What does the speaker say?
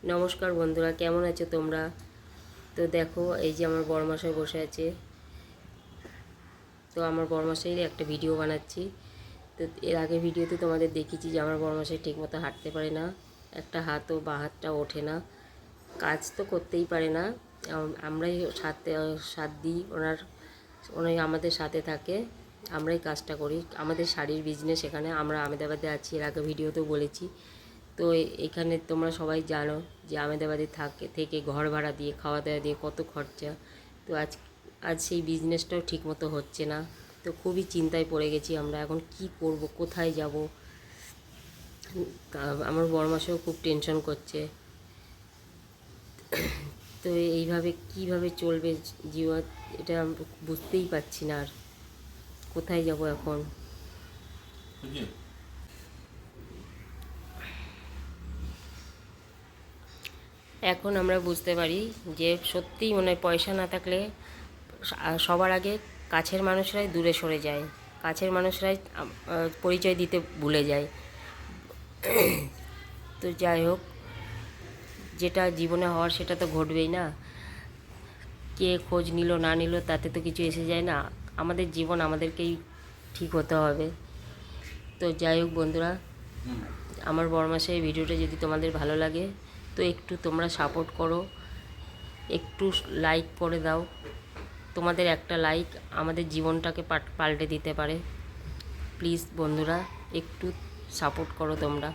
নমস্কার বন্ধুরা, কেমন আছো তোমরা? তো দেখো, এই যে আমার বড়মশাই বসে আছে। তো আমার বড়মশাইয়ের একটা ভিডিও বানাচ্ছি। তো এর আগে ভিডিওতে তোমাদের দেখিয়েছি যে আমার বড়মশাই ঠিকমতো হাঁটতে পারে না, একটা হাতও বা হাতটা ওঠে না, কাজ তো করতেই পারে না। আমরাই সাথ দিই উনি আমাদের সাথে থাকে, আমরাই কাজটা করি। আমাদের শাড়ির বিজনেস, এখানে আমরা আমেদাবাদে আছি, এর আগে ভিডিওতেও বলেছি। তো এখানে তোমরা সবাই জানো যে আমেদাবাদে থেকে ঘর ভাড়া দিয়ে খাওয়া দাওয়া দিয়ে কত খরচা। তো আজ সেই বিজনেসটাও ঠিকমতো হচ্ছে না। তো খুবই চিন্তায় পড়ে গেছি আমরা, এখন কি করব, কোথায় যাব। আমার বড়মাসেও খুব টেনশন করছে। তো এইভাবে কিভাবে চলবে জীবন, এটা বুঝতেই পারছি না। আর কোথায় যাব এখন? এখন আমরা বুঝতে পারি যে সত্যিই মনে হয় পয়সা না থাকলে সবার আগে কাছের মানুষরাই দূরে সরে যায়, কাছের মানুষরাই পরিচয় দিতে ভুলে যায়। তো যাই হোক, যেটা জীবনে হওয়ার সেটা তো ঘটবেই না। কে খোঁজ নিল না নিল তাতে তো কিছু এসে যায় না। আমাদের জীবন আমাদেরকেই ঠিক হতে হবে। তো যাই হোক বন্ধুরা, আমার বড়মাসের এই ভিডিওটা যদি তোমাদের ভালো লাগে তো একটু তোমরা সাপোর্ট করো, একটু লাইক করে দাও। তোমাদের একটা লাইক আমাদের জীবনটাকে পাল্টে দিতে পারে। প্লিজ বন্ধুরা, একটু সাপোর্ট করো তোমরা।